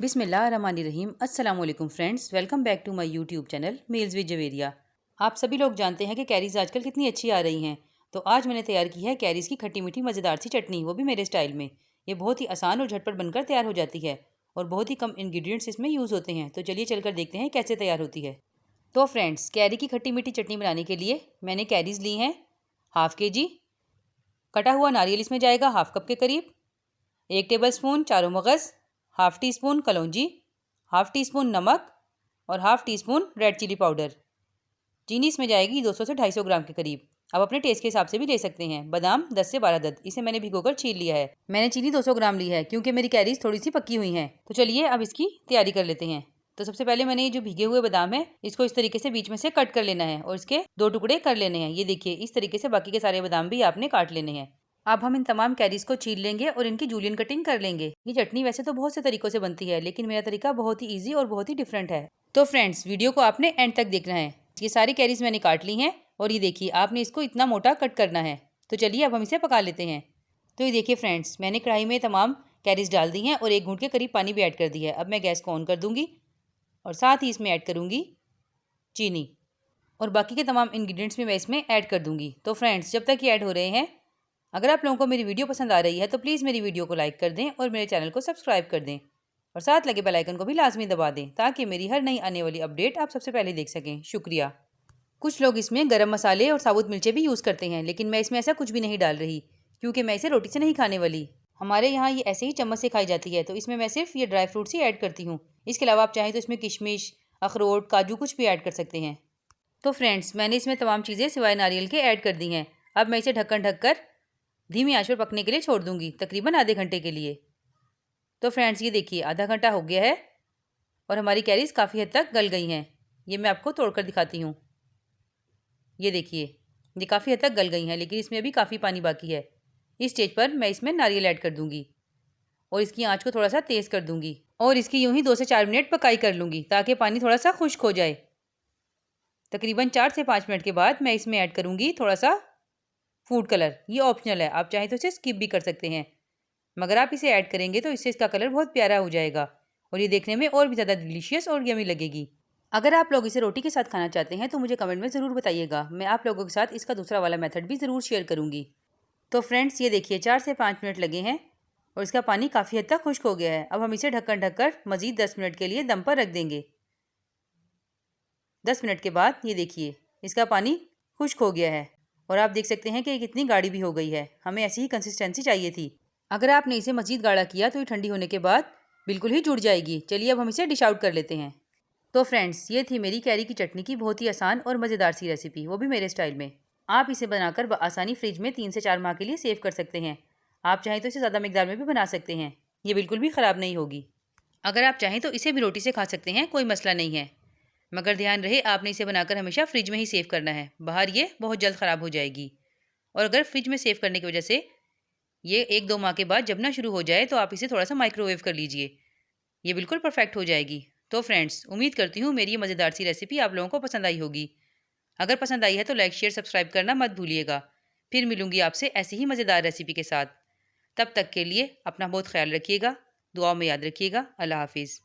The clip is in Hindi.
बिस्मिल्लाहिर्रहमानिर्रहीम। अस्सलाम वालेकुम friends, welcome back to my YouTube channel meals with Javeria. आप सभी लोग जानते हैं कि कैरीज़ आजकल कितनी अच्छी आ रही हैं। तो आज मैंने तैयार की है कैरीज़ की खट्टी मीठी मज़ेदार सी चटनी, वो भी मेरे स्टाइल में। ये बहुत ही आसान और झटपट बनकर तैयार हो जाती है और बहुत ही कम इंग्रेडिएंट्स इसमें यूज़ होते हैं। तो चलिए चलकर देखते हैं कैसे तैयार होती है। तो फ्रेंड्स, कैरी की खट्टी मीठी चटनी बनाने के लिए मैंने कैरीज़ ली हैं हाफ़ kg। कटा हुआ नारियल इसमें जाएगा हाफ़ कप के करीब। 1 टेबल स्पून चारों मगज़, हाफ़ टी स्पून कलौंजी, हाफ़ टी स्पून नमक और half teaspoon red chilli powder. चीनी इसमें जाएगी 200 से 250 ग्राम के करीब। आप अपने टेस्ट के हिसाब से भी ले सकते हैं। बादाम 10 से 12 अदद, इसे मैंने भिगोकर छील लिया है। मैंने चीनी 200 ग्राम ली है क्योंकि मेरी कैरीज थोड़ी सी पक्की हुई हैं। तो चलिए अब इसकी तैयारी कर लेते हैं। तो सबसे पहले मैंने ये जो भीगे हुए बादाम है इसको इस तरीके से बीच में से कट कर लेना है और इसके 2 टुकड़े कर लेने हैं। ये देखिए, इस तरीके से बाकी के सारे बादाम भी आपने काट लेने हैं। अब हम इन तमाम कैरीज को छील लेंगे और इनकी जूलियन कटिंग कर लेंगे। ये चटनी वैसे तो बहुत से तरीकों से बनती है, लेकिन मेरा तरीका बहुत ही ईजी और बहुत ही डिफरेंट है। तो फ्रेंड्स, वीडियो को आपने एंड तक देखना है। ये सारी कैरीज मैंने काट ली हैं और ये देखिए, आपने इसको इतना मोटा कट करना है। तो चलिए अब हम इसे पका लेते हैं। तो ये देखिए फ्रेंड्स, मैंने कढ़ाई में तमाम कैरीज डाल दी हैं और 1 घूंट के करीब पानी भी ऐड कर दी है। अब मैं गैस को ऑन कर दूंगी और साथ ही इसमें ऐड करूंगी चीनी और बाकी के तमाम इंग्रेडिएंट्स भी मैं इसमें ऐड कर दूंगी। तो फ्रेंड्स, जब तक ये ऐड हो रहे हैं, अगर आप लोगों को मेरी वीडियो पसंद आ रही है तो प्लीज़ मेरी वीडियो को लाइक कर दें और मेरे चैनल को सब्सक्राइब कर दें और साथ लगे बेल आइकन को भी लाजमी दबा दें ताकि मेरी हर नई आने वाली अपडेट आप सबसे पहले देख सकें। शुक्रिया। कुछ लोग इसमें गरम मसाले और साबुत मिर्चें भी यूज़ करते हैं, लेकिन मैं इसमें ऐसा कुछ भी नहीं डाल रही क्योंकि मैं इसे रोटी से नहीं खाने वाली। हमारे यहाँ ये ऐसे ही चम्मच से खाई जाती है, तो इसमें मैं सिर्फ ये ड्राई फ्रूट्स ही ऐड करती हूँ। इसके अलावा आप चाहें तो इसमें किशमिश, अखरोट, काजू कुछ भी ऐड कर सकते हैं। तो फ्रेंड्स, मैंने इसमें तमाम चीज़ें सिवाय नारियल के ऐड कर दी हैं। अब मैं इसे ढक्कन ढककर धीमी आंच पर पकने के लिए छोड़ दूंगी, तकरीबन आधे घंटे के लिए। तो फ्रेंड्स, ये देखिए, आधा घंटा हो गया है और हमारी कैरीज काफ़ी हद तक गल गई हैं। ये मैं आपको तोड़कर दिखाती हूँ। ये देखिए, ये काफ़ी हद तक गल गई हैं, लेकिन इसमें अभी काफ़ी पानी बाकी है। इस स्टेज पर मैं इसमें नारियल ऐड कर दूंगी और इसकी आंच को थोड़ा सा तेज़ कर दूंगी और इसकी यूं ही 2 से 4 मिनट पकाई कर लूँगी ताकि पानी थोड़ा सा खुश्क हो जाए। तकरीबन 4 से 5 मिनट के बाद मैं इसमें ऐड करूँगी थोड़ा सा फूड कलर। ये ऑप्शनल है, आप चाहें तो इसे स्किप भी कर सकते हैं, मगर आप इसे ऐड करेंगे तो इससे इसका कलर बहुत प्यारा हो जाएगा और ये देखने में और भी ज़्यादा डिलीशियस और यमी लगेगी। अगर आप लोग इसे रोटी के साथ खाना चाहते हैं तो मुझे कमेंट में ज़रूर बताइएगा। मैं आप लोगों के साथ इसका दूसरा वाला मेथड भी ज़रूर शेयर करूँगी। तो फ्रेंड्स, ये देखिए, 4 से 5 मिनट लगे हैं और इसका पानी काफ़ी हद तक खुश्क हो गया है। अब हम इसे ढक्कन ढककर मज़ीद 10 मिनट के लिए दम पर रख देंगे। 10 मिनट के बाद ये देखिए, इसका पानी खुश्क हो गया है और आप देख सकते हैं कि ये कितनी गाढ़ी भी हो गई है। हमें ऐसी ही कंसिस्टेंसी चाहिए थी। अगर आपने इसे मज़ीद गाढ़ा किया तो ये ठंडी होने के बाद बिल्कुल ही जुड़ जाएगी। चलिए अब हम इसे डिश आउट कर लेते हैं। तो फ्रेंड्स, ये थी मेरी कैरी की चटनी की बहुत ही आसान और मज़ेदार सी रेसिपी, वो भी मेरे स्टाइल में। आप इसे बनाकर आसानी फ्रिज में 3 से 4 माह के लिए सेव कर सकते हैं। आप चाहें तो इसे ज़्यादा मिकदार में भी बना सकते हैं, ये बिल्कुल भी ख़राब नहीं होगी। अगर आप चाहें तो इसे भी रोटी से खा सकते हैं, कोई मसला नहीं है, मगर ध्यान रहे आपने इसे बनाकर हमेशा फ्रिज में ही सेव करना है। बाहर ये बहुत जल्द ख़राब हो जाएगी और अगर फ्रिज में सेव करने की वजह से ये 1-2 माह के बाद जमना शुरू हो जाए तो आप इसे थोड़ा सा माइक्रोवेव कर लीजिए, ये बिल्कुल परफेक्ट हो जाएगी। तो फ्रेंड्स, उम्मीद करती हूँ मेरी ये मज़ेदार सी रेसिपी आप लोगों को पसंद आई होगी। अगर पसंद आई है तो लाइक, शेयर, सब्सक्राइब करना मत भूलिएगा। फिर मिलूंगी आपसे ऐसी ही मज़ेदार रेसिपी के साथ। तब तक के लिए अपना बहुत ख्याल रखिएगा, दुआ में याद रखिएगा। अल्लाह हाफिज़।